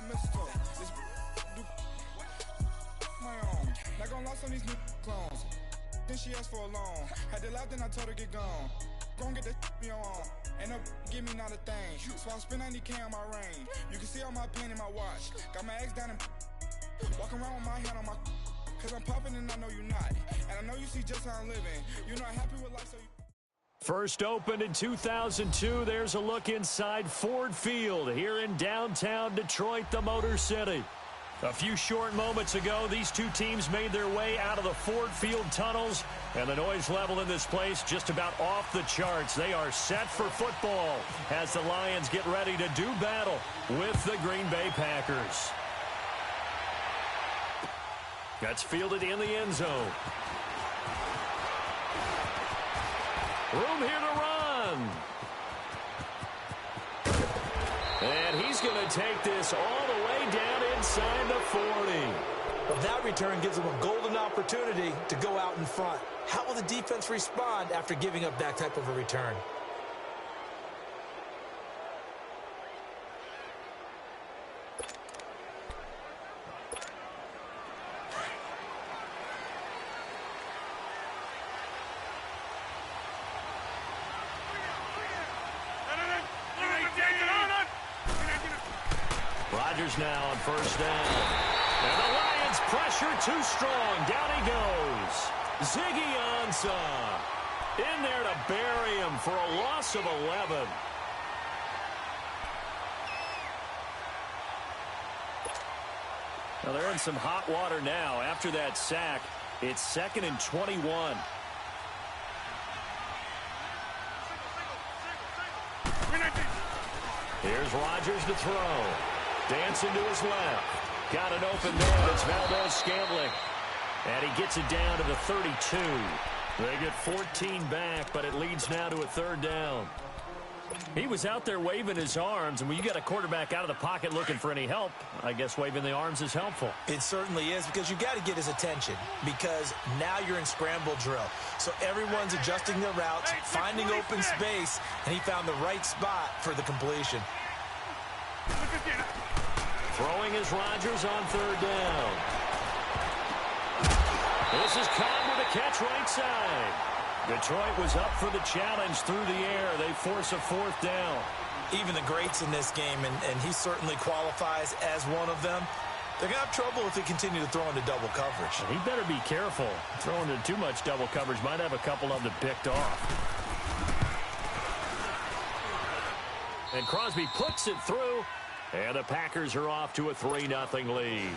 mister. This do my own. Not gonna lost on these new clones. Then she asked for a loan. Had to laugh, then I told her get gone. Gon' get that me on. Ain't no give me not a thing. So I spend 90K on my ring. You can see all my pain in my watch. Got my ex down and walking around with my hand on my. Cause I'm popping and I know you not. And I know you see just how I'm living. You're not happy with life, so you. First opened in 2002, there's a look inside Ford Field here in downtown Detroit, the Motor City. A few short moments ago, these two teams made their way out of the Ford Field tunnels, and the noise level in this place just about off the charts. They are set for football as the Lions get ready to do battle with the Green Bay Packers. That's fielded in the end zone. Room here to run. And he's going to take this all the way down inside the 40. Well, that return gives him a golden opportunity to go out in front. How will the defense respond after giving up that type of a return? Rodgers now on first down. And the Lions pressure too strong. Down he goes. Ziggy Ansah in there to bury him for a loss of 11. Now they're in some hot water now after that sack. It's 2nd and 21. Here's Rodgers to throw. Dancing to his left. Got it open there. It's Valdez-Scantling. And he gets it down to the 32. They get 14 back, but it leads now to a 3rd down. He was out there waving his arms, and when you got a quarterback out of the pocket looking for any help, I guess waving the arms is helpful. It certainly is, because you got to get his attention, because now you're in scramble drill. So everyone's adjusting their routes, finding open space, and he found the right spot for the completion. Throwing is Rodgers on 3rd down. This is Cobb with a catch right side. Detroit was up for the challenge through the air. They force a 4th down. Even the greats in this game, and he certainly qualifies as one of them, they're going to have trouble if they continue to throw into double coverage. He better be careful. Throwing into too much double coverage might have a couple of them picked off. And Crosby puts it through, and the Packers are off to a 3-0 lead.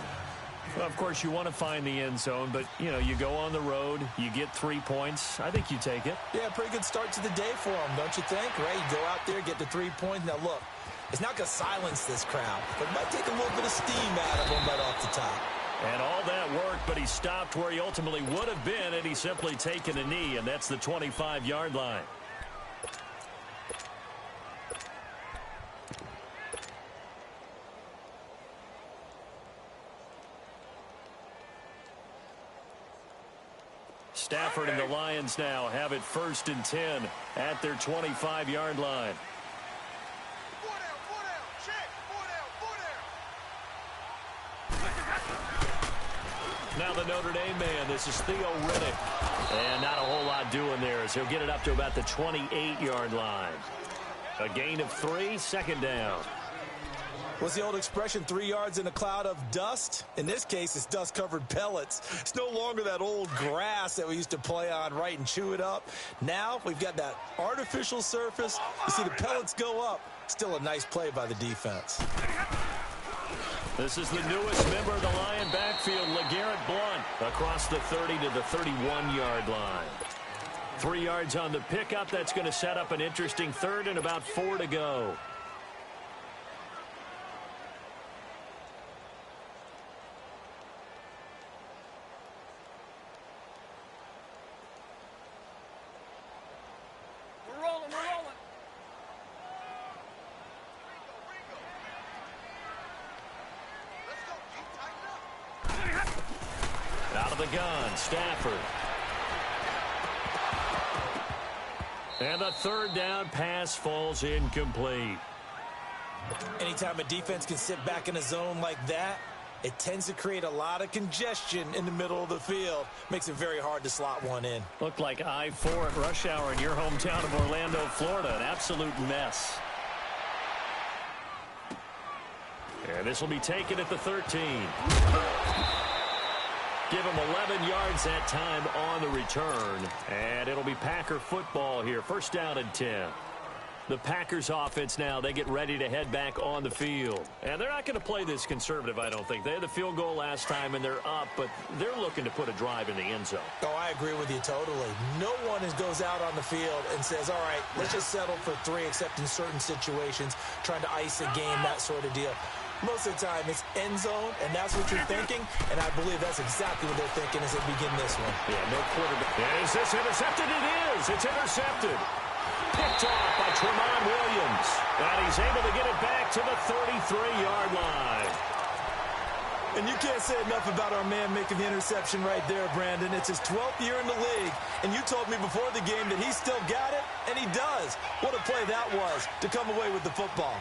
Well, of course, you want to find the end zone, but, you go on the road, you get 3 points. I think you take it. Yeah, pretty good start to the day for them, don't you think? Right, you go out there, get the 3 points. Now, look, it's not going to silence this crowd, but it might take a little bit of steam out of them right off the top. And all that worked, but he stopped where he ultimately would have been had he simply taken a knee, and that's the 25-yard line. Stafford and the Lions now have it 1st and 10 at their 25-yard line. Now the Notre Dame man, this is Theo Riddick. And not a whole lot doing there as he'll get it up to about the 28-yard line. A gain of 3, 2nd down. What's the old expression, 3 yards in a cloud of dust? In this case, it's dust-covered pellets. It's no longer that old grass that we used to play on, right, and chew it up. Now we've got that artificial surface. You see the pellets go up. Still a nice play by the defense. This is the newest member of the Lion backfield, LeGarrette Blount, across the 30 to the 31-yard line. 3 yards on the pickup. That's going to set up an interesting 3rd and about 4 to go. Out of the gun, Stafford. And the 3rd down pass falls incomplete. Anytime a defense can sit back in a zone like that, it tends to create a lot of congestion in the middle of the field. Makes it very hard to slot one in. Looked like I-4 at rush hour in your hometown of Orlando, Florida. An absolute mess. And this will be taken at the 13. Give him 11 yards that time on the return. And it'll be Packer football here. First down and 10. The Packers offense now, they get ready to head back on the field. And they're not going to play this conservative, I don't think. They had the field goal last time, and they're up, but they're looking to put a drive in the end zone. Oh, I agree with you totally. No one goes out on the field and says, all right, let's just settle for 3, except in certain situations, trying to ice a game, that sort of deal. Most of the time, it's end zone, and that's what you're thinking, and I believe that's exactly what they're thinking as they begin this one. Yeah, no quarterback. Is this intercepted? It is. It's intercepted. Picked off by Tremont Williams. And he's able to get it back to the 33-yard line. And you can't say enough about our man making the interception right there, Brandon. It's his 12th year in the league, and you told me before the game that he still got it, and he does. What a play that was to come away with the football.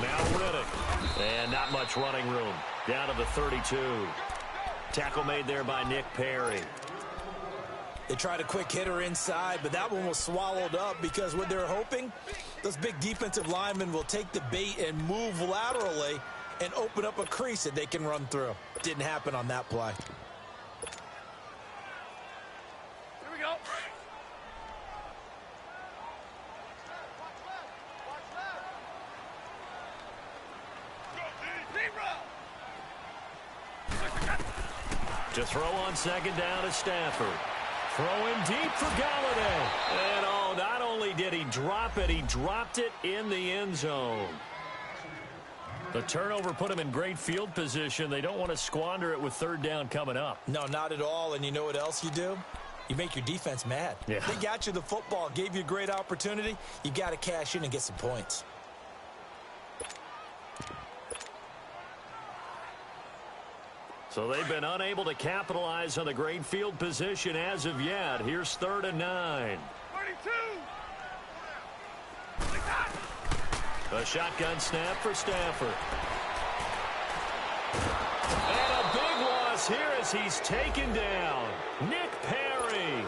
Now Riddick. And not much running room. Down to the 32. Tackle made there by Nick Perry. They tried a quick hitter inside, but that one was swallowed up because what they're hoping, those big defensive linemen will take the bait and move laterally and open up a crease that they can run through. Didn't happen on that play. Here we go. To throw on second down is Stafford. Throwing deep for Galladay. And oh, not only did he drop it, he dropped it in the end zone. The turnover put him in great field position. They don't want to squander it with third down coming up. No, not at all. And you know what else you do? You make your defense mad. Yeah. They got you the football, gave you a great opportunity. You got to cash in and get some points. So they've been unable to capitalize on the great field position as of yet. Here's 3rd and 9. 32. A shotgun snap for Stafford. And a big loss here as he's taken down. Nick Perry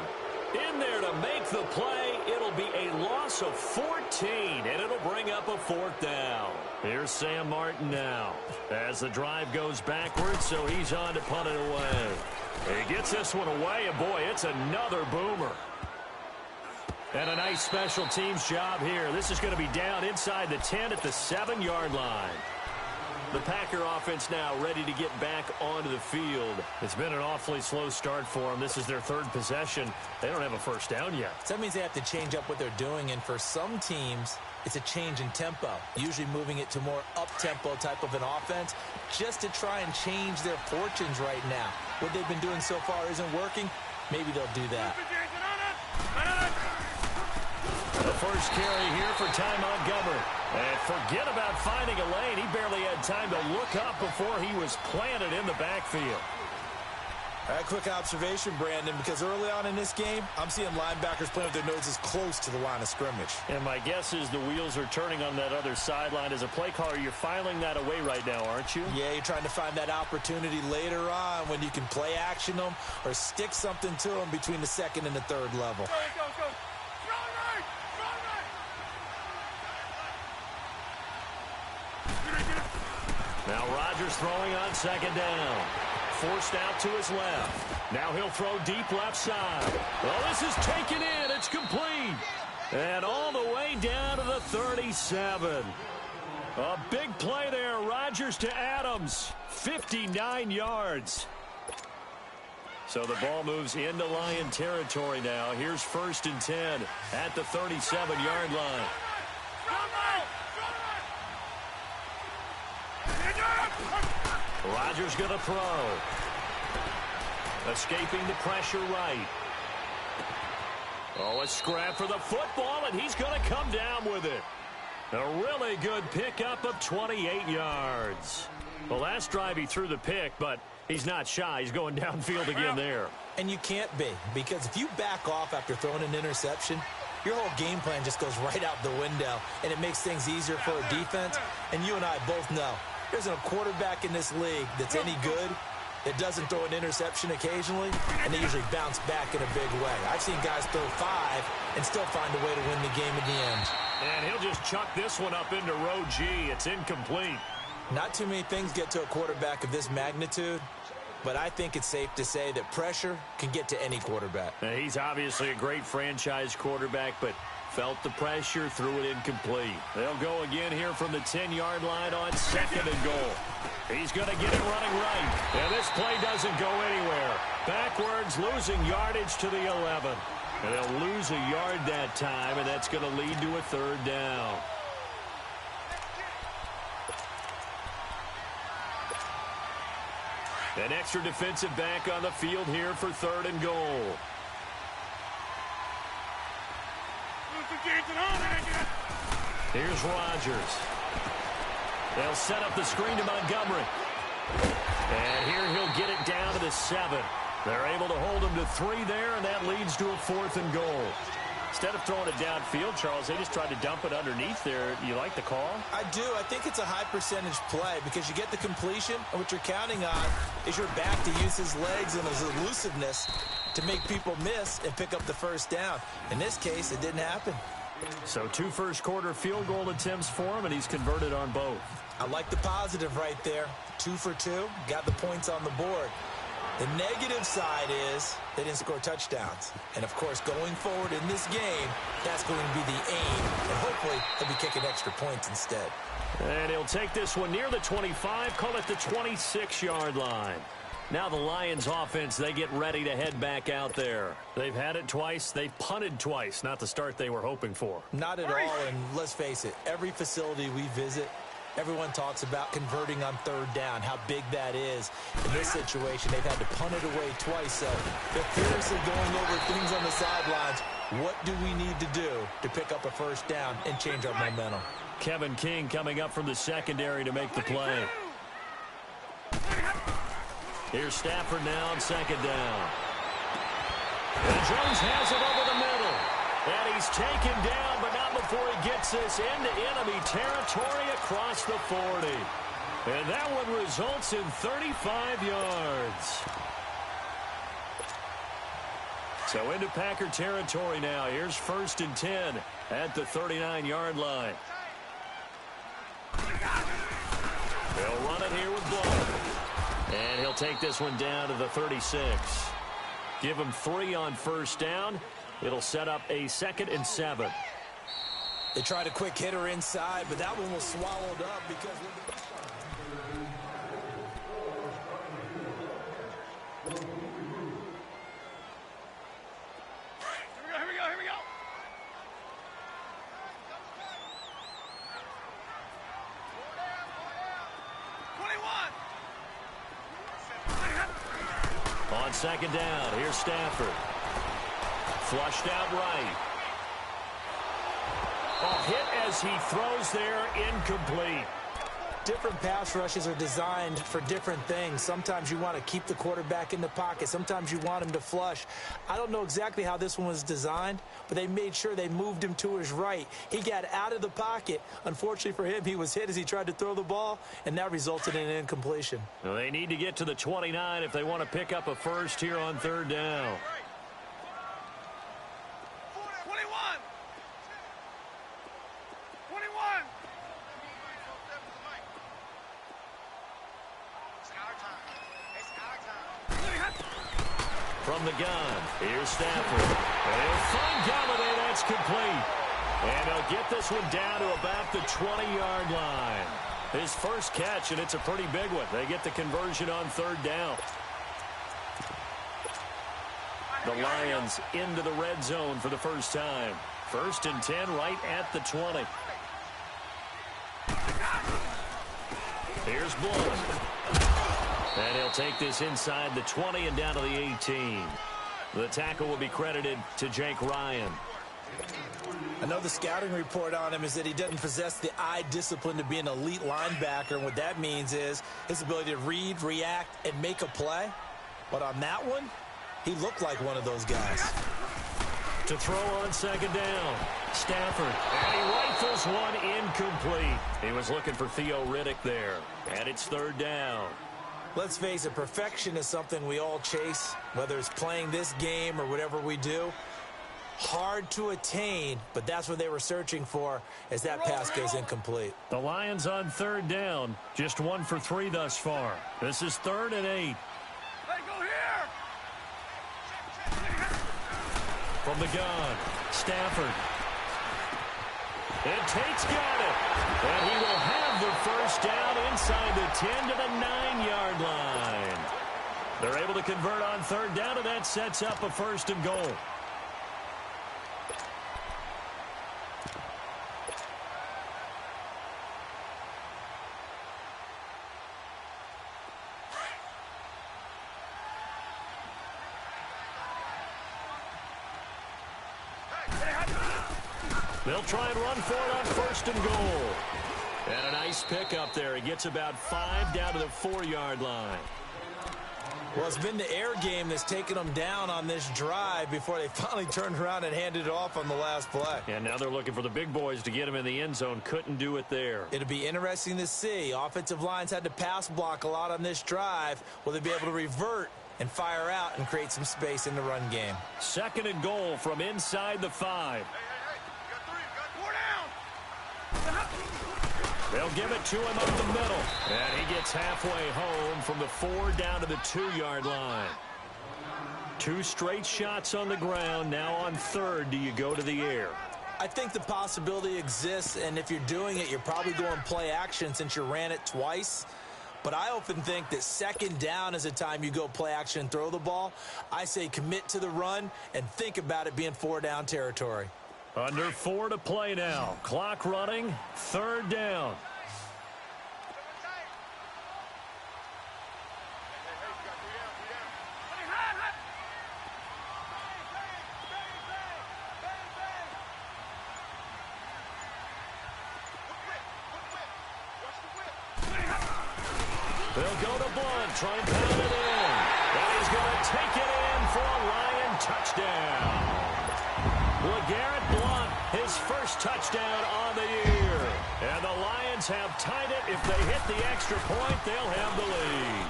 in there to make the play. It'll be a loss of 14, and it'll bring up a 4th down. Here's Sam Martin now as the drive goes backwards, so he's on to punt it away. He gets this one away, and boy, it's another boomer. And a nice special teams job here. This is going to be down inside the 10 at the 7-yard line. The Packer offense now ready to get back onto the field. It's been an awfully slow start for them. This is their 3rd possession. They don't have a first down yet. So that means they have to change up what they're doing, and for some teams, it's a change in tempo, usually moving it to more up-tempo type of an offense just to try and change their fortunes right now. What they've been doing so far isn't working. Maybe they'll do that. The first carry here for Ty Montgomery. And forget about finding a lane. He barely had time to look up before he was planted in the backfield. All right, quick observation, Brandon, because early on in this game, I'm seeing linebackers playing with their noses close to the line of scrimmage. And my guess is the wheels are turning on that other sideline. As a play caller, you're filing that away right now, aren't you? Yeah, you're trying to find that opportunity later on when you can play action them or stick something to them between the 2nd and the 3rd level. Go. Now Rodgers throwing on second down. Forced out to his left. Now he'll throw deep left side. Well, this is taken in. It's complete. And all the way down to the 37. A big play there. Rodgers to Adams. 59 yards. So the ball moves into Lion territory now. Here's 1st and 10 at the 37-yard line. Rodgers going to throw. Escaping the pressure right. Oh, a scrap for the football, and he's going to come down with it. A really good pickup of 28 yards. The last drive he threw the pick, but he's not shy. He's going downfield again there. And you can't be, because if you back off after throwing an interception, your whole game plan just goes right out the window, and it makes things easier for a defense. And you and I both know there isn't a quarterback in this league that's any good that doesn't throw an interception occasionally, and they usually bounce back in a big way. I've seen guys throw 5 and still find a way to win the game in the end. And he'll just chuck this one up into row G. It's incomplete. Not too many things get to a quarterback of this magnitude, but I think it's safe to say that pressure can get to any quarterback. He's obviously a great franchise quarterback, but felt the pressure, threw it incomplete. They'll go again here from the 10-yard line on 2nd and goal. He's going to get it running right. And this play doesn't go anywhere. Backwards, losing yardage to the 11. And they'll lose a yard that time, and that's going to lead to a 3rd down. An extra defensive back on the field here for 3rd and goal. Here's Rodgers. They'll set up the screen to Montgomery. And here he'll get it down to the 7. They're able to hold him to 3 there, and that leads to a 4th and goal. Instead of throwing it downfield, Charles, they just tried to dump it underneath there. You like the call? I do. I think it's a high-percentage play because you get the completion, and what you're counting on is your back to use his legs and his elusiveness to make people miss and pick up the 1st down. In this case, it didn't happen. So 2 first-quarter field goal attempts for him, and he's converted on both. I like the positive right there. 2 for 2, got the points on the board. The negative side is they didn't score touchdowns. And, of course, going forward in this game, that's going to be the aim. And hopefully he'll be kicking extra points instead. And he'll take this one near the 25, call it the 26-yard line. Now the Lions offense, they get ready to head back out there. They've had it twice. They've punted twice. Not the start they were hoping for. Not at all, and let's face it, every facility we visit, everyone talks about converting on 3rd down, how big that is. In this situation, they've had to punt it away twice, so they're furiously going over things on the sidelines. What do we need to do to pick up a 1st down and change our momentum? Kevin King coming up from the secondary to make the play. Here's Stafford now on 2nd down. And Jones has it over the middle. And he's taken down, but not before he gets this into enemy territory across the 40. And that one results in 35 yards. So into Packer territory now. Here's 1st and 10 at the 39-yard line. They'll run it here with Blunt. And he'll take this one down to the 36. Give him 3 on 1st down. It'll set up a 2nd and 7. They tried a quick hitter inside, but that one was swallowed up because... Here we go. 21. On 2nd down, here's Stafford. Flushed out right. Hit as he throws there, incomplete. Different pass rushes are designed for different things. Sometimes you want to keep the quarterback in the pocket. Sometimes you want him to flush. I don't know exactly how this one was designed, but they made sure they moved him to his right. He got out of the pocket. Unfortunately for him, he was hit as he tried to throw the ball, and that resulted in an incompletion. Well, they need to get to the 29 if they want to pick up a 1st here on 3rd down. 21. From the gun, here's Stafford. And he'll find Galladay, that's complete. And they'll get this one down to about the 20-yard line. His first catch, and it's a pretty big one. They get the conversion on 3rd down. The Lions into the red zone for the first time. 1st and 10 right at the 20. Here's Blunt. And he'll take this inside the 20 and down to the 18. The tackle will be credited to Jake Ryan. I know the scouting report on him is that he doesn't possess the eye discipline to be an elite linebacker. And what that means is his ability to read, react, and make a play. But on that one, He looked like one of those guys. To throw on second down, Stafford, and he rifles one incomplete. He was looking for Theo Riddick there, and it's third down. Let's face it, perfection is something we all chase, whether it's playing this game or whatever we do. Hard to attain, but that's what they were searching for as that pass goes incomplete. The Lions on third down, just 1 for 3 thus far. This is 3rd and 8. Hey, go here! From the gun, Stafford. And Tate's got it. And he will have the first down inside the 10 to the 9-yard line. They're able to convert on third down, and that sets up a 1st and goal. They'll try and run for it on 1st and goal. And a nice pickup there. He gets about 5 down to the 4-yard line. Well, it's been the air game that's taken them down on this drive before they finally turned around and handed it off on the last play. And now they're looking for the big boys to get him in the end zone. Couldn't do it there. It'll be interesting to see. Offensive lines had to pass block a lot on this drive. Will they be able to revert and fire out and create some space in the run game? 2nd and goal from inside the 5. They'll give it to him up the middle. And he gets halfway home from the 4 down to the 2-yard line. 2 straight shots on the ground. Now on 3rd, do you go to the air? I think the possibility exists, and if you're doing it, you're probably going play action since you ran it twice. But I often think that 2nd down is a time you go play action and throw the ball. I say commit to the run and think about it being 4-down territory. Under 4 to play now. Clock running. 3rd down. They'll go to Blunt. Try and pound it in. And he's going to take it in for a Lion touchdown. LeGarrette Blunt, his first touchdown on the year. And the Lions have tied it. If they hit the extra point, they'll have the lead.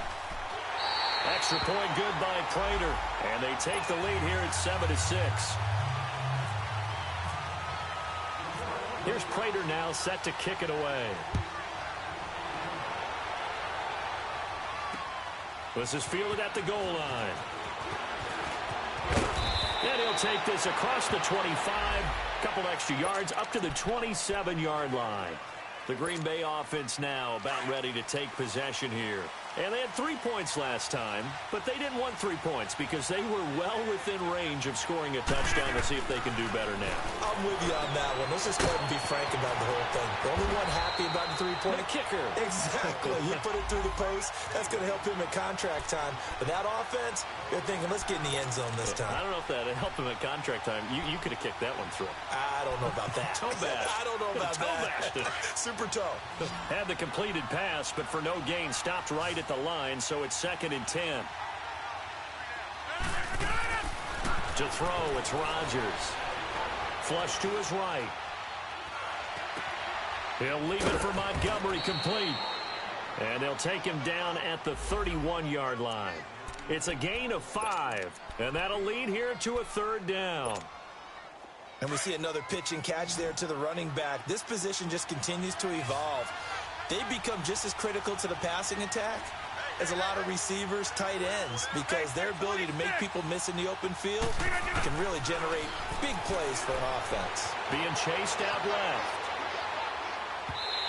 Extra point good by Prater. And they take the lead here at 7-6. Here's Prater now set to kick it away. This is fielded at the goal line. And he'll take this across the 25, a couple extra yards, up to the 27-yard line. The Green Bay offense now about ready to take possession here. And they had 3 points last time, but they didn't want 3 points because they were well within range of scoring a touchdown. To see if they can do better now. I'm with you on that one. Let's just go ahead and be frank about the whole thing. The only one happy about the 3-point kicker. Exactly. You put it through the post. That's going to help him at contract time. But that offense, you're thinking, let's get in the end zone this time. I don't know if that helped him at contract time. You could have kicked that one through. I don't know about that. Toe bash. I don't know about that. Super toe. Had the completed pass, but for no gain, stopped right at the line, so it's 2nd and 10. To throw, it's Rodgers. Flush to his right. He'll leave it for Montgomery, complete. And they'll take him down at the 31-yard line. It's a gain of 5, and that'll lead here to a 3rd down. And we see another pitch and catch there to the running back. This position just continues to evolve. They become just as critical to the passing attack as a lot of receivers, tight ends, because their ability to make people miss in the open field can really generate big plays for an offense. Being chased out left.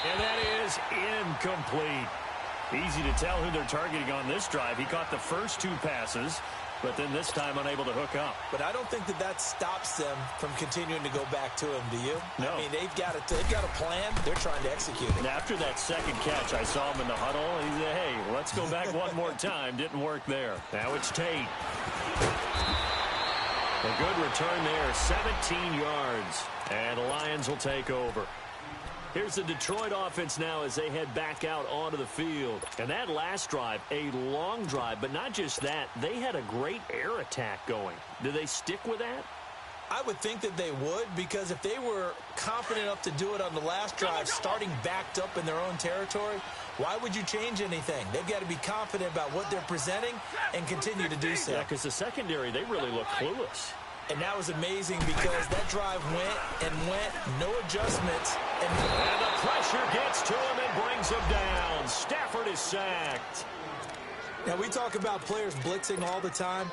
And that is incomplete. Easy to tell who they're targeting on this drive. He caught the first 2 passes, but then this time unable to hook up. But I don't think that stops them from continuing to go back to him, do you? No. I mean, they've got a plan. They're trying to execute it. And after that second catch, I saw him in the huddle. He said, hey, let's go back one more time. Didn't work there. Now it's Tate. A good return there, 17 yards. And the Lions will take over. Here's the Detroit offense now as they head back out onto the field. And that last drive, a long drive, but not just that. They had a great air attack going. Do they stick with that? I would think that they would, because if they were confident enough to do it on the last drive, starting backed up in their own territory, why would you change anything? They've got to be confident about what they're presenting and continue to do so. Yeah, because the secondary, they really look clueless. And that was amazing because that drive went, no adjustments. And the pressure gets to him and brings him down. Stafford is sacked. Now, we talk about players blitzing all the time.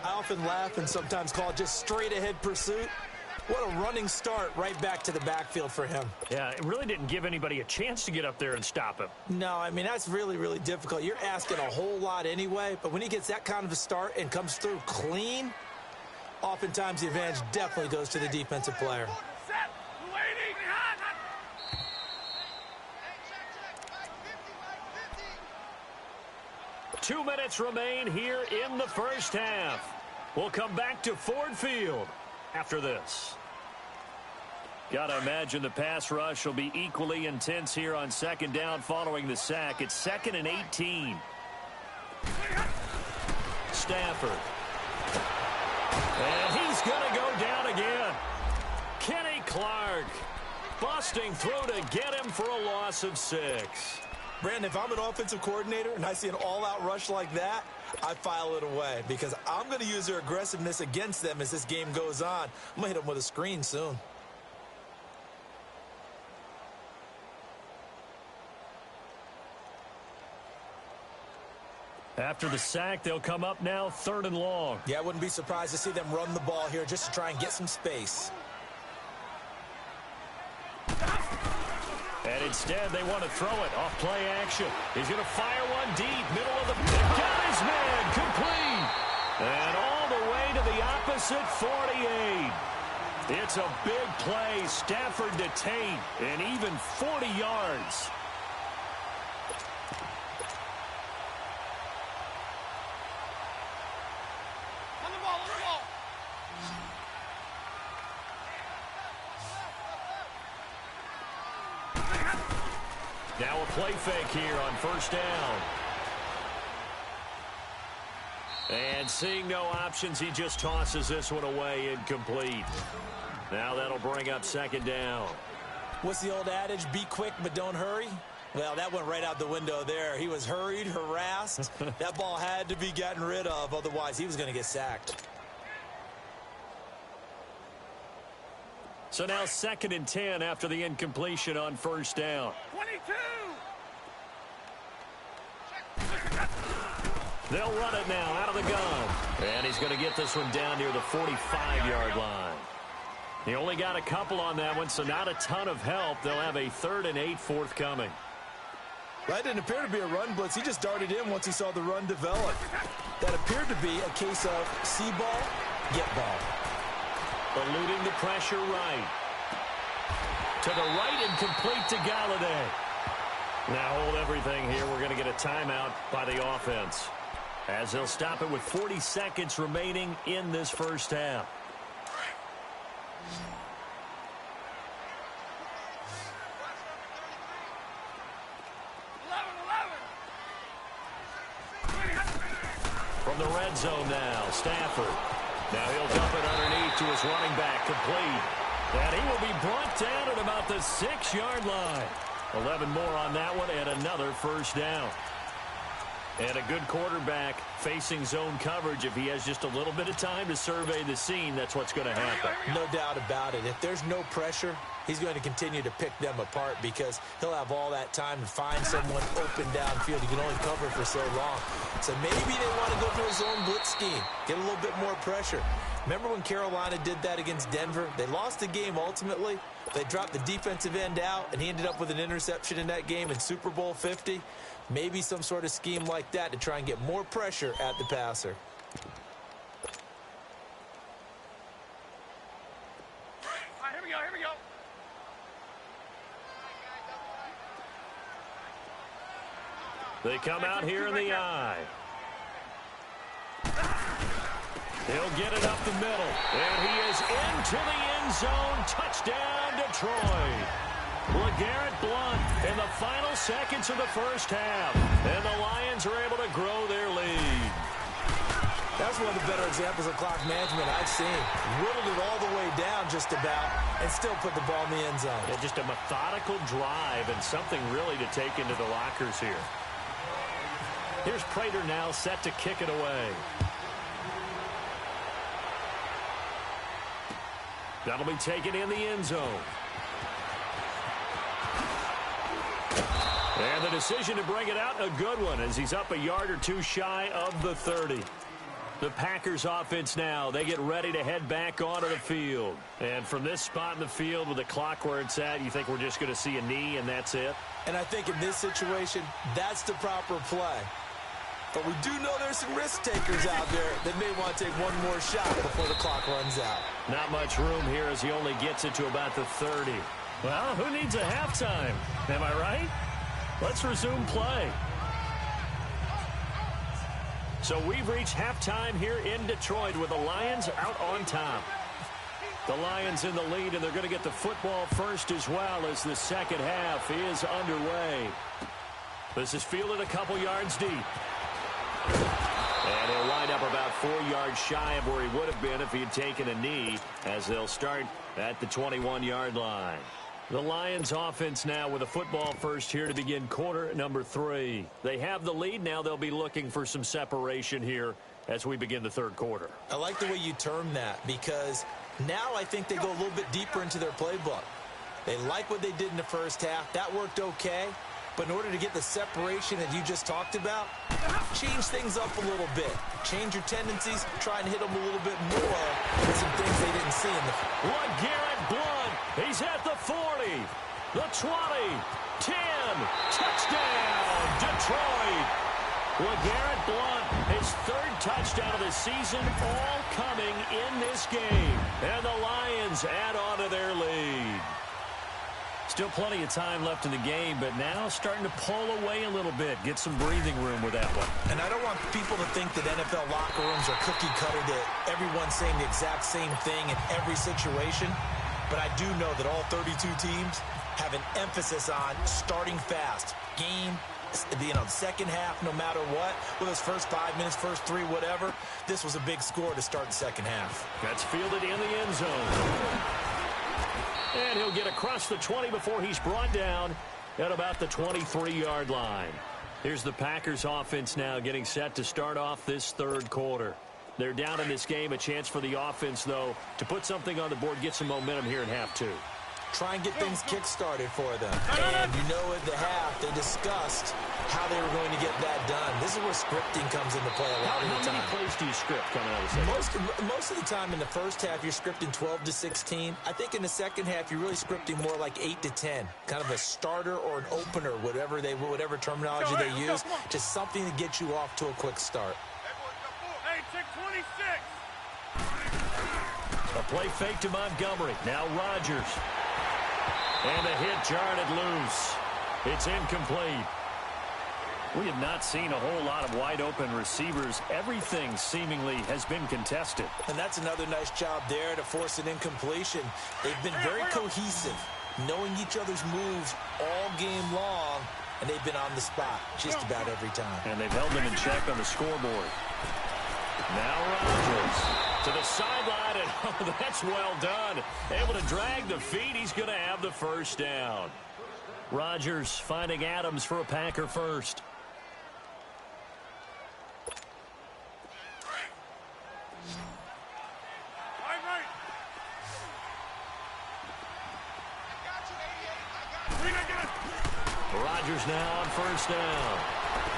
I often laugh and sometimes call it just straight-ahead pursuit. What a running start right back to the backfield for him. Yeah, it really didn't give anybody a chance to get up there and stop him. No, I mean, that's really, really difficult. You're asking a whole lot anyway, but when he gets that kind of a start and comes through clean, oftentimes the advantage definitely goes to the defensive player. Set. Waiting. 2 minutes remain here in the first half. We'll come back to Ford Field after this. Gotta imagine the pass rush will be equally intense here on second down following the sack. It's 2nd and 18. Stafford. And he's gonna go down again. Kenny Clark busting through to get him for a loss of 6. Brandon, if I'm an offensive coordinator and I see an all-out rush like that, I file it away because I'm going to use their aggressiveness against them as this game goes on. I'm going to hit them with a screen soon. After the sack, they'll come up now 3rd and long. Yeah, I wouldn't be surprised to see them run the ball here just to try and get some space. And instead, they want to throw it off play action. He's going to fire one deep, middle of the field. Got his man, complete. And all the way to the opposite 48. It's a big play. Stafford detained, and even 40 yards. On the ball, on the ball. Now a play fake here on 1st down. And seeing no options, he just tosses this one away incomplete. Now that'll bring up 2nd down. What's the old adage? Be quick, but don't hurry. Well, that went right out the window there. He was hurried, harassed. That ball had to be gotten rid of. Otherwise, he was going to get sacked. So now 2nd and 10 after the incompletion on 1st down. 22. They'll run it now out of the gun. And he's going to get this one down near the 45-yard line. He only got a couple on that one, so not a ton of help. They'll have a 3rd and 8 forthcoming. Well, that didn't appear to be a run blitz. He just darted in once he saw the run develop. That appeared to be a case of see ball, get ball. Eluding the pressure right. To the right and complete to Galladay. Now hold everything here. We're going to get a timeout by the offense, as they'll stop it with 40 seconds remaining in this first half. From the red zone now, Stafford. Now he'll dump it underneath to his running back, complete. And he will be brought down at about the 6-yard line. 11 more on that one and another 1st down. And a good quarterback facing zone coverage. If he has just a little bit of time to survey the scene, that's what's going to happen. No doubt about it. If there's no pressure, he's going to continue to pick them apart because he'll have all that time to find someone open downfield. He can only cover for so long. So maybe they want to go to a zone blitz scheme, get a little bit more pressure. Remember when Carolina did that against Denver? They lost the game ultimately. They dropped the defensive end out, and he ended up with an interception in that game in Super Bowl 50. Maybe some sort of scheme like that to try and get more pressure at the passer. All right, here we go, here we go. They come out here in the eye. He'll get it up the middle. And he is into the end zone. Touchdown, Detroit. LeGarrette Blount in the final seconds of the first half. And the Lions are able to grow their lead. That's one of the better examples of clock management I've seen. Whittled it all the way down just about and still put the ball in the end zone. Yeah, just a methodical drive and something really to take into the lockers here. Here's Prater now set to kick it away. That'll be taken in the end zone. And the decision to bring it out, a good one, as he's up a yard or two shy of the 30. The Packers offense now, they get ready to head back onto the field. And from this spot in the field with the clock where it's at, you think we're just going to see a knee and that's it? And I think in this situation, that's the proper play. But we do know there's some risk takers out there that may want to take one more shot before the clock runs out. Not much room here as he only gets it to about the 30. Well, who needs a halftime? Am I right? Let's resume play. So we've reached halftime here in Detroit with the Lions out on top. The Lions in the lead, and they're going to get the football first as well as the second half is underway. This is fielded a couple yards deep. And he'll wind up about 4 yards shy of where he would have been if he had taken a knee, as they'll start at the 21-yard line. The Lions offense now with a football first here to begin quarter number 3. They have the lead. Now they'll be looking for some separation here as we begin the third quarter. I like the way you term that, because now I think they go a little bit deeper into their playbook. They like what they did in the first half. That worked okay. But in order to get the separation that you just talked about, change things up a little bit. Change your tendencies, try and hit them a little bit more with some things they didn't see in the... LeGarrette Blount, he's at the 40, the 20, 10, touchdown, Detroit. LeGarrette Blount, his third touchdown of the season, all coming in this game. And the Lions add on to their lead. Still plenty of time left in the game, but now starting to pull away a little bit. Get some breathing room with that one. And I don't want people to think that NFL locker rooms are cookie-cutter, that everyone's saying the exact same thing in every situation. But I do know that all 32 teams have an emphasis on starting fast. Game, second half, no matter what. With those first 5 minutes, first 3, whatever. This was a big score to start the second half. That's fielded in the end zone. And he'll get across the 20 before he's brought down at about the 23-yard line. Here's the Packers offense now getting set to start off this third quarter. They're down in this game. A chance for the offense, though, to put something on the board, get some momentum here in half 2. Try and get things kick-started for them. And you know at the half, they discussed how they were going to get that done. This is where scripting comes into play a lot of the time. How many plays do you script coming out of the second? Most of the time in the first half, you're scripting 12 to 16. I think in the second half, you're really scripting more like 8 to 10. Kind of a starter or an opener, whatever terminology they use. Just something to get you off to a quick start. Hey, check 26. A play fake to Montgomery. Now Rodgers. And the hit jarred it loose. It's incomplete. We have not seen a whole lot of wide-open receivers. Everything seemingly has been contested. And that's another nice job there to force an incompletion. They've been very cohesive, knowing each other's moves all game long, and they've been on the spot just about every time. And they've held them in check on the scoreboard. Now Rodgers to the sideline, and oh, that's well done. Able to drag the feet. He's going to have the first down. Rodgers finding Adams for a Packer first. Rodgers now on first down.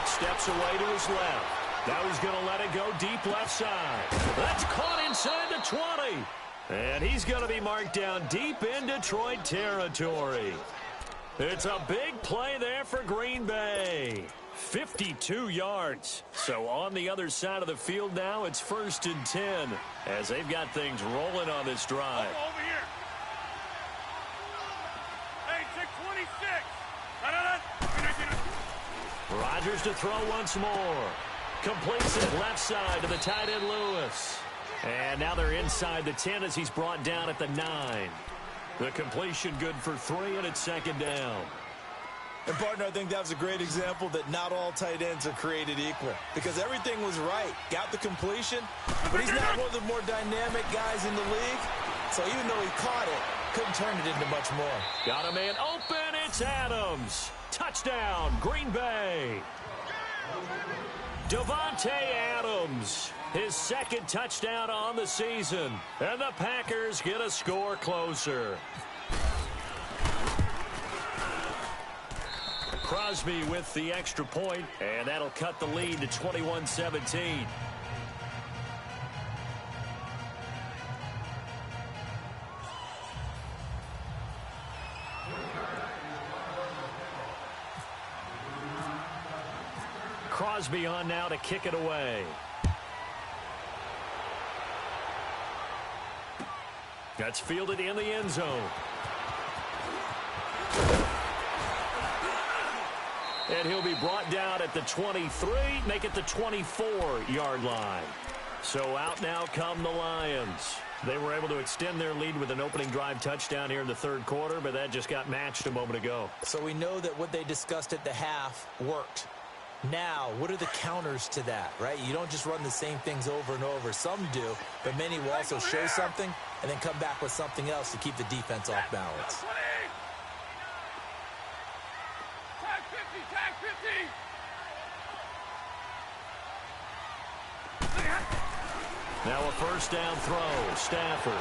Steps away to his left. Now he's going to let it go deep left side. That's caught inside the 20. And he's going to be marked down deep in Detroit territory. It's a big play there for Green Bay. 52 yards. So on the other side of the field now, it's 1st and 10 as they've got things rolling on this drive. Over here. Hey, check 26. Rodgers to throw once more. Completes it left side to the tight end Lewis. And now they're inside the 10 as he's brought down at the 9. The completion good for 3, and it's second down. And, partner, I think that was a great example that not all tight ends are created equal because everything was right. Got the completion, but he's not one of the more dynamic guys in the league. So even though he caught it, couldn't turn it into much more. Got a man open. It's Adams. Touchdown, Green Bay. Davante Adams, his second touchdown on the season. And the Packers get a score closer. Crosby with the extra point, and that'll cut the lead to 21-17. Crosby on now to kick it away. That's fielded in the end zone. And he'll be brought down at the 23, make it the 24-yard line. So out now come the Lions. They were able to extend their lead with an opening drive touchdown here in the third quarter, but that just got matched a moment ago. So we know that what they discussed at the half worked. Now, what are the counters to that, right? You don't just run the same things over and over. Some do, but many will also show something and then come back with something else to keep the defense off balance. Now a first down throw, Stafford.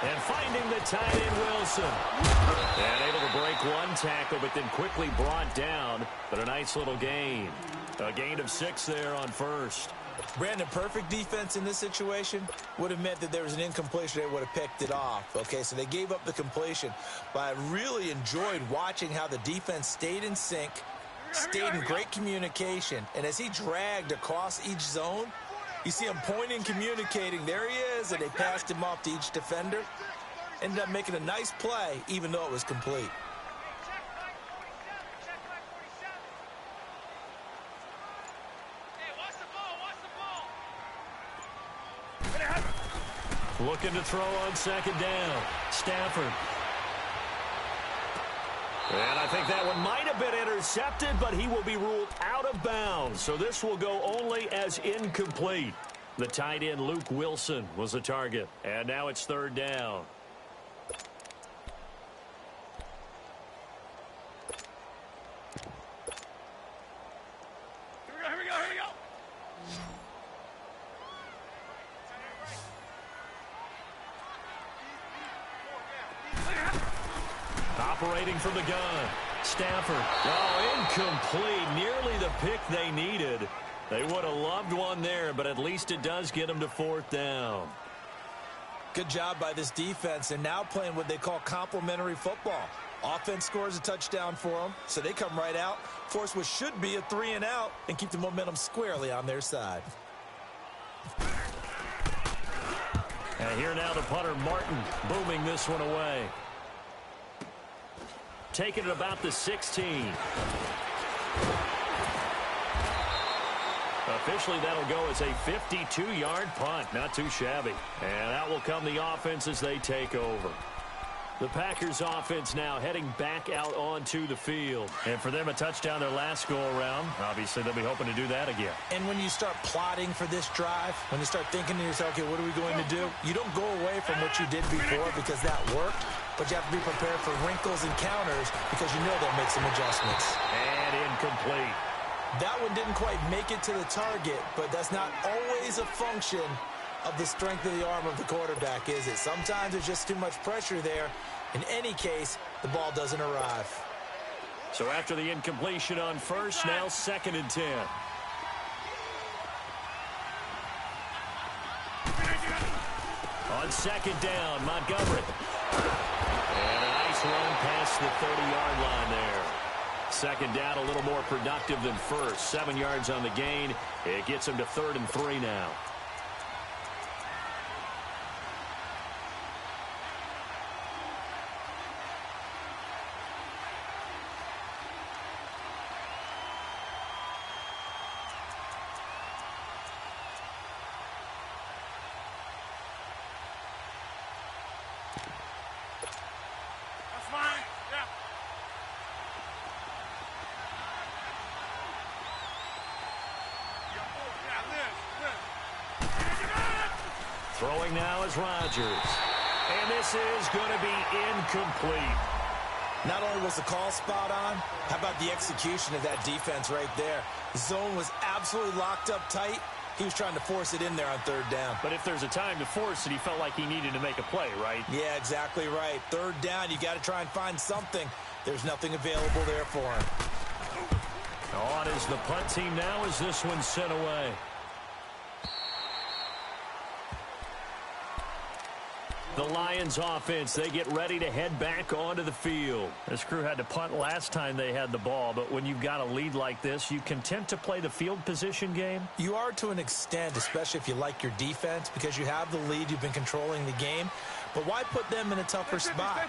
And finding the tight end, Wilson. And able to break one tackle, but then quickly brought down. But a nice little gain. A gain of 6 there on first. Brandon, perfect defense in this situation would have meant that there was an incompletion. They would have picked it off. Okay, so they gave up the completion. But I really enjoyed watching how the defense stayed in sync, stayed in great communication. And as he dragged across each zone, you see him pointing, communicating. There he is, and they passed him off to each defender. Ended up making a nice play, even though it was complete. Looking to throw on second down. Stafford. And I think that one might have been intercepted, but he will be ruled out of bounds. So this will go only as incomplete. The tight end, Luke Wilson, was the target. And now it's third down. Here we go. Operating from the gun. Stafford. Oh, incomplete. Nearly the pick they needed. They would have loved one there, but at least it does get them to fourth down. Good job by this defense, and now playing what they call complementary football. Offense scores a touchdown for them, so they come right out, force what should be a 3-and-out, and keep the momentum squarely on their side. And here now the punter, Martin, booming this one away. Taking it about the 16. Officially, that'll go as a 52-yard punt. Not too shabby. And out will come the offense as they take over. The Packers offense now heading back out onto the field. And for them, a touchdown their last go-around. Obviously, they'll be hoping to do that again. And when you start plotting for this drive, when you start thinking to yourself, okay, what are we going to do? You don't go away from what you did before because that worked, but you have to be prepared for wrinkles and counters because you know they'll make some adjustments. And incomplete. That one didn't quite make it to the target, but that's not always a function of the strength of the arm of the quarterback, is it? Sometimes there's just too much pressure there. In any case, the ball doesn't arrive. So after the incompletion on first, now 2nd and 10. On second down, Montgomery. And a nice run past the 30-yard line there. Second down, a little more productive than first. 7 yards on the gain. It gets him to 3rd and 3 now. Throwing now is Rodgers. And this is going to be incomplete. Not only was the call spot on, how about the execution of that defense right there? The zone was absolutely locked up tight. He was trying to force it in there on third down. But if there's a time to force it, he felt like he needed to make a play, right? Yeah, exactly right. Third down, you got to try and find something. There's nothing available there for him. On is the punt team now as this one's sent away. The Lions offense, they get ready to head back onto the field. This crew had to punt last time they had the ball, but when you've got a lead like this, you content to play the field position game? You are to an extent, especially if you like your defense, because you have the lead, you've been controlling the game. But why put them in a tougher spot?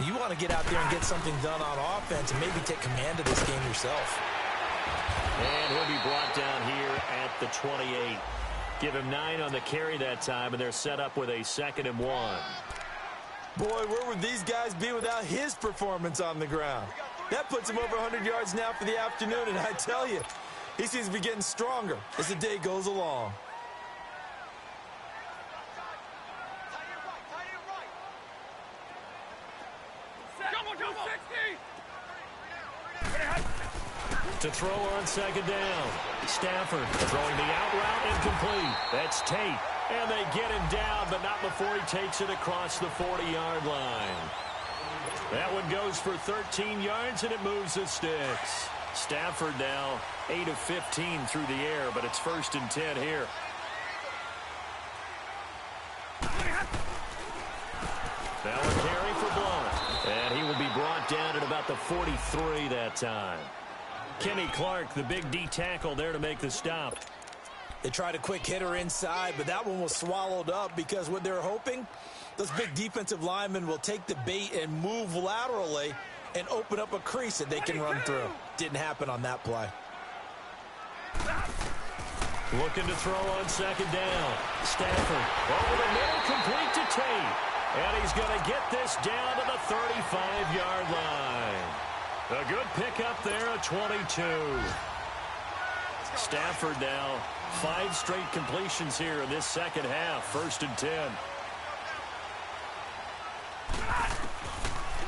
You want to get out there and get something done on offense and maybe take command of this game yourself. And he'll be brought down here at the 28. Give him 9 on the carry that time, and they're set up with a 2nd and 1. Boy, where would these guys be without his performance on the ground? That puts him over 100 yards now for the afternoon, and I tell you, he seems to be getting stronger as the day goes along. To throw on 2nd down. Stafford throwing the out route incomplete. That's Tate. And they get him down, but not before he takes it across the 40-yard line. That one goes for 13 yards, and it moves the sticks. Stafford now 8 of 15 through the air, but it's 1st and 10 here. Now a carry for Blunt. And he will be brought down at about the 43 that time. Kenny Clark, the big D tackle there to make the stop. They tried a quick hitter inside, but that one was swallowed up because what they're hoping, those big defensive linemen will take the bait and move laterally and open up a crease that they can run through. Didn't happen on that play. Looking to throw on 2nd down. Stafford over the middle, complete to Tate. And he's going to get this down to the 35-yard line. A good pickup there at 22. Stafford now 5 straight completions here in this second half. 1st and 10.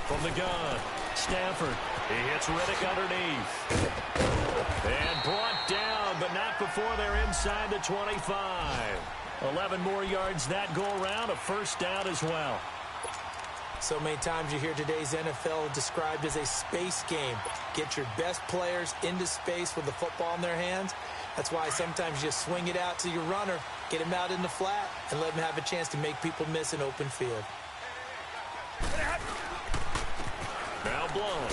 From the gun, Stafford. He hits Riddick underneath. And brought down, but not before they're inside the 25. 11 more yards that go around. A 1st down as well. So many times you hear today's NFL described as a space game. Get your best players into space with the football in their hands. That's why sometimes you swing it out to your runner, get him out in the flat, and let him have a chance to make people miss an open field. Now Blunt.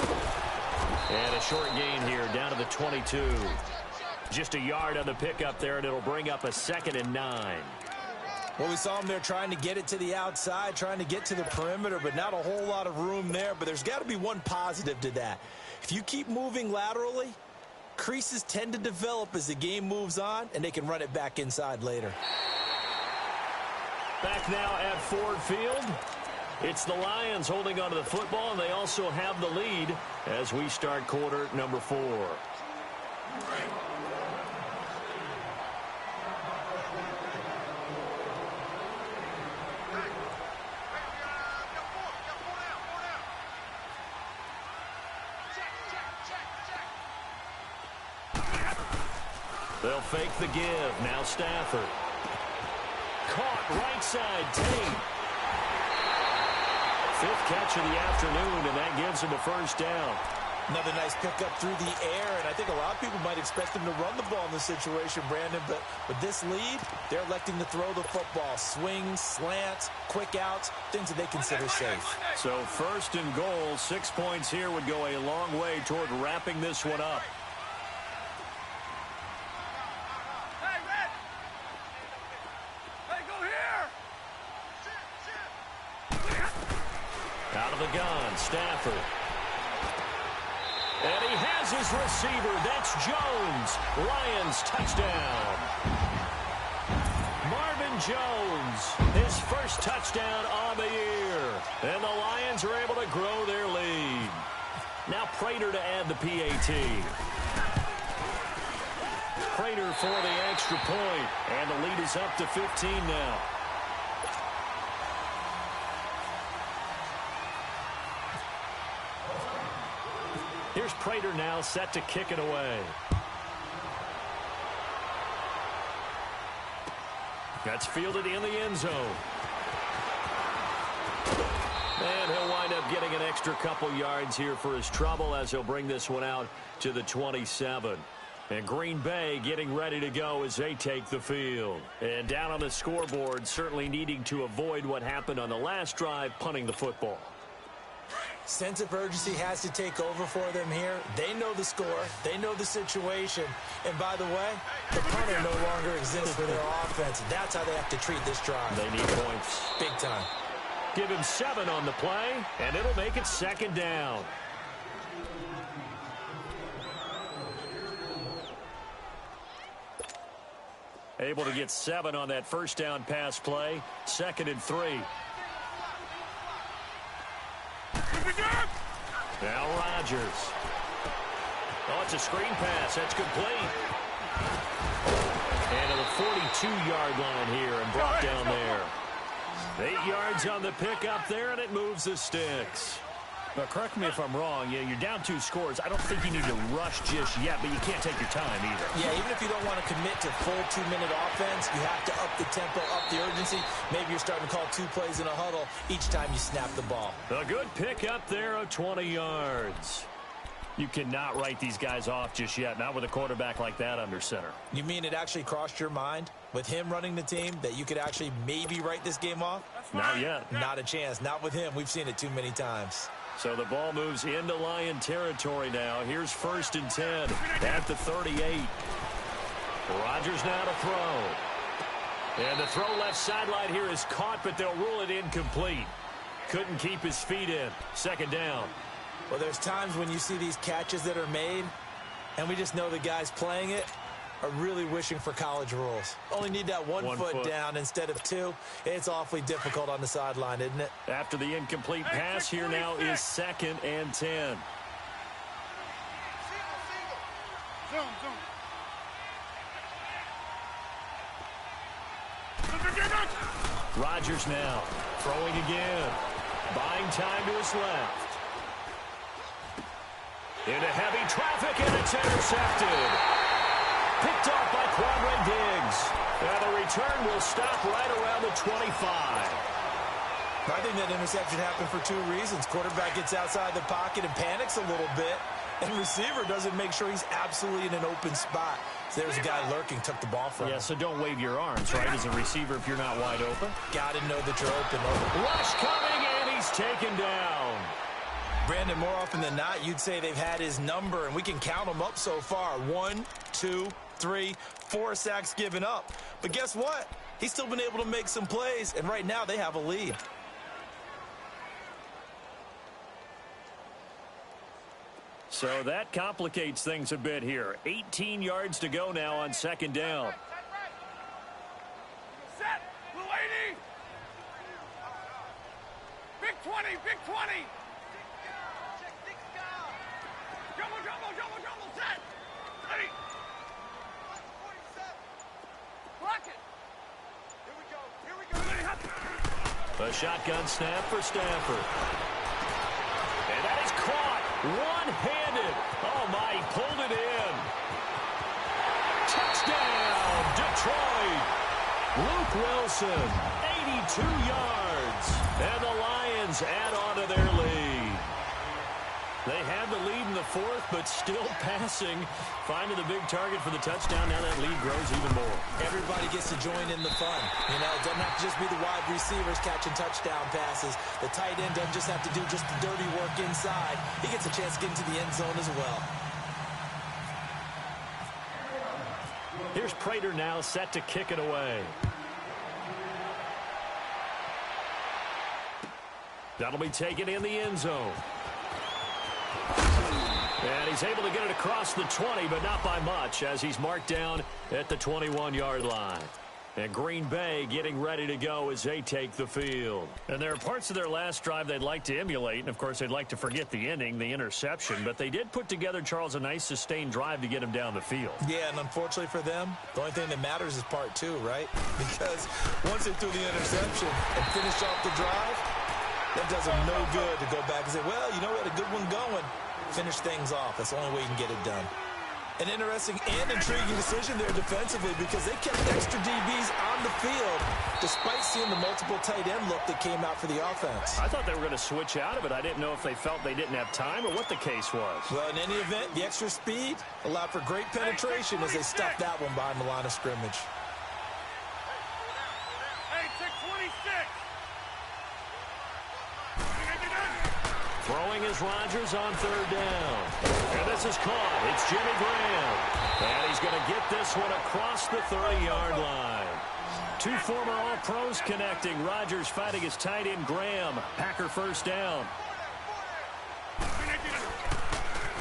And a short gain here down to the 22. Just a yard on the pickup there, and it'll bring up a 2nd and 9. Well, we saw him there trying to get it to the outside, trying to get to the perimeter, but not a whole lot of room there. But there's got to be one positive to that. If you keep moving laterally, creases tend to develop as the game moves on, and they can run it back inside later. Back now at Ford Field. It's the Lions holding onto the football, and they also have the lead as we start quarter number 4. They'll fake the give. Now Stafford. Caught right side. Tate. 5th catch of the afternoon, and that gives him a 1st down. Another nice pickup through the air, and I think a lot of people might expect him to run the ball in this situation, Brandon, but with this lead, they're electing to throw the football. Swings, slants, quick outs, things that they consider safe. So 1st and goal, 6 points here would go a long way toward wrapping this one up. Out of the gun, Stafford. And he has his receiver. That's Jones. Lions touchdown. Marvin Jones, his 1st touchdown on the year. And the Lions are able to grow their lead. Now Prater to add the PAT. Prater for the extra point. And the lead is up to 15 now. Here's Prater now set to kick it away. That's fielded in the end zone. And he'll wind up getting an extra couple yards here for his trouble as he'll bring this one out to the 27. And Green Bay getting ready to go as they take the field. And down on the scoreboard, certainly needing to avoid what happened on the last drive, punting the football. Sense of urgency has to take over for them here. They know the score. They know the situation. And by the way, the punter no longer exists for their offense. That's how they have to treat this drive. They need points. Big time. Give him 7 on the play, and it'll make it second down. Able to get 7 on that first down pass play. 2nd and 3. Now Rodgers. Oh, it's a screen pass. That's complete. And to the 42-yard line here and brought down there. 8 yards on the pickup there, and it moves the sticks. But correct me if I'm wrong. Yeah, you're down 2 scores. I don't think you need to rush just yet, but you can't take your time either. Yeah, even if you don't want to commit to full 2-minute offense, you have to up the tempo, up the urgency. Maybe you're starting to call 2 plays in a huddle each time you snap the ball. A good pickup there of 20 yards. You cannot write these guys off just yet, not with a quarterback like that under center. You mean it actually crossed your mind with him running the team that you could actually maybe write this game off? Not yet. Not a chance. Not with him. We've seen it too many times. So the ball moves into Lion territory now. Here's 1st and 10 at the 38. Rodgers now to throw. And the throw left sideline here is caught, but they'll rule it incomplete. Couldn't keep his feet in. 2nd down. Well, there's times when you see these catches that are made, and we just know the guys playing it are really wishing for college rules. Only need that one foot down instead of 2. It's awfully difficult on the sideline, isn't it? After the incomplete pass, here now is 2nd and 10. Rodgers now throwing again. Buying time to his left. Into heavy traffic, and it's intercepted. Picked off by Quadre Diggs. And the return will stop right around the 25. I think that interception happened for 2 reasons. Quarterback gets outside the pocket and panics a little bit, and receiver doesn't make sure he's absolutely in an open spot. So there's a guy lurking, took the ball from him. Yeah, so don't wave your arms, right, as a receiver if you're not wide open. Got to know that you're open. Rush coming, and he's taken down. Brandon, more often than not, you'd say they've had his number, and we can count them up so far. 1, 2, 3, 4 sacks given up. But guess what? He's still been able to make some plays, and right now they have a lead. So that complicates things a bit here. 18 yards to go now on 2nd down. Set. Blue 80. Big 20. Big 20. Jumble, set. Ready. Block it. Here we go. A shotgun snap for Stafford. And that is caught one-handed. Oh, my, he pulled it in. Touchdown, Detroit. Luke Wilson, 82 yards. And the Lions add on to their lead. They had the lead in the 4th, but still passing. Finding the big target for the touchdown. Now that lead grows even more. Everybody gets to join in the fun. You know, it doesn't have to just be the wide receivers catching touchdown passes. The tight end doesn't just have to do just the dirty work inside. He gets a chance to get into the end zone as well. Here's Prater now set to kick it away. That'll be taken in the end zone. And he's able to get it across the 20, but not by much, as he's marked down at the 21-yard line. And Green Bay getting ready to go as they take the field. And there are parts of their last drive they'd like to emulate, and of course they'd like to forget the ending, the interception, but they did put together, Charles, a nice sustained drive to get him down the field. Yeah, and unfortunately for them, the only thing that matters is part 2, right? Because once they threw the interception and finished off the drive, that does them no good to go back and say, well, you know, we had a good one going. Finish things off. That's the only way you can get it done. An interesting and intriguing decision there defensively because they kept extra DBs on the field despite seeing the multiple tight end look that came out for the offense. I thought they were going to switch out of it. I didn't know if they felt they didn't have time or what the case was. Well, in any event, the extra speed allowed for great penetration as they stuffed that one behind the line of scrimmage. Hey, 626. Throwing is Rodgers on third down. And this is caught. It's Jimmy Graham. And he's going to get this one across the 30-yard line. Two former All-Pros connecting. Rodgers fighting his tight end Graham. Packer first down.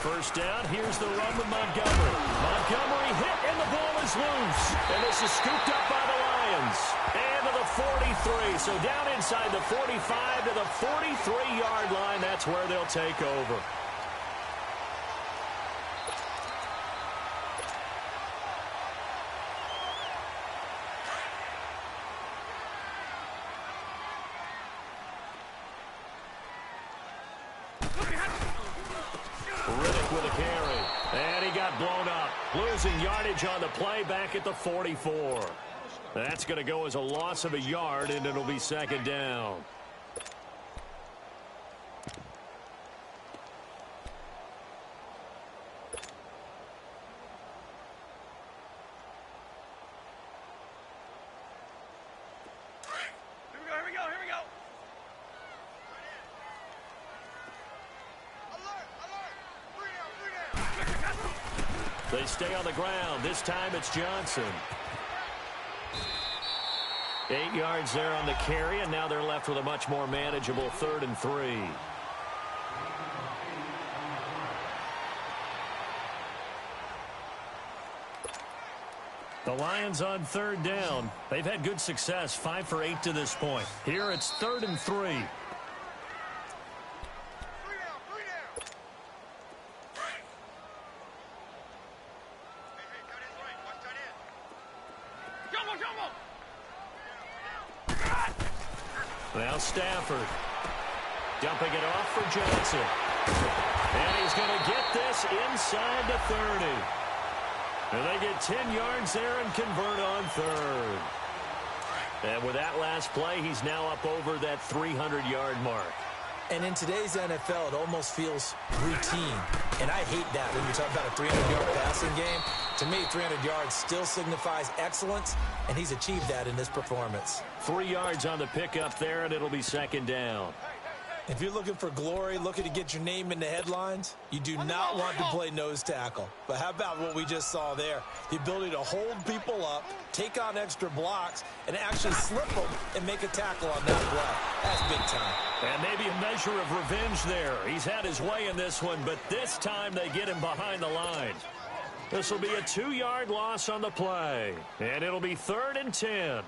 First down. Here's the run with Montgomery. Montgomery hit and the ball is loose. And this is scooped up by the Lions. And to the 43. So down inside the 45 to the 43-yard line. That's where they'll take over. Riddick with a carry. And he got blown up. Losing yardage on the play back at the 44. That's going to go as a loss of a yard, and it'll be second down. Here we go. They stay on the ground. This time it's Johnson. 8 yards there on the carry, and now they're left with a much more manageable 3rd and 3. The Lions on third down. They've had good success, 5 for 8 to this point. Here it's 3rd and 3. Now Stafford dumping it off for Johnson. And he's going to get this inside the 30. And they get 10 yards there and convert on 3rd. And with that last play, he's now up over that 300-yard mark. And in today's NFL, it almost feels routine. And I hate that when you talk about a 300-yard passing game. To me, 300 yards still signifies excellence, and he's achieved that in this performance. 3 yards on the pickup there, and it'll be second down. If you're looking for glory, looking to get your name in the headlines, you do not want to play nose tackle. But how about what we just saw there? The ability to hold people up, take on extra blocks, and actually slip them and make a tackle on that play. That's big time. And maybe a measure of revenge there. He's had his way in this one, but this time they get him behind the line. This will be a 2-yard loss on the play, and it'll be 3rd and 10.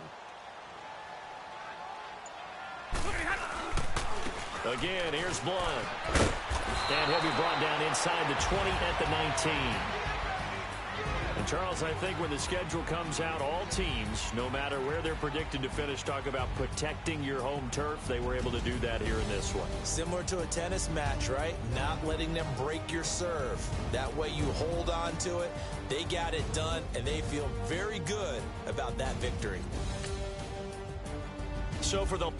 Again, here's Blunt. And he'll be brought down inside the 20 at the 19. And, Charles, I think when the schedule comes out, all teams, no matter where they're predicted to finish, talk about protecting your home turf. They were able to do that here in this one. Similar to a tennis match, right? Not letting them break your serve. That way you hold on to it. They got it done, and they feel very good about that victory. So for the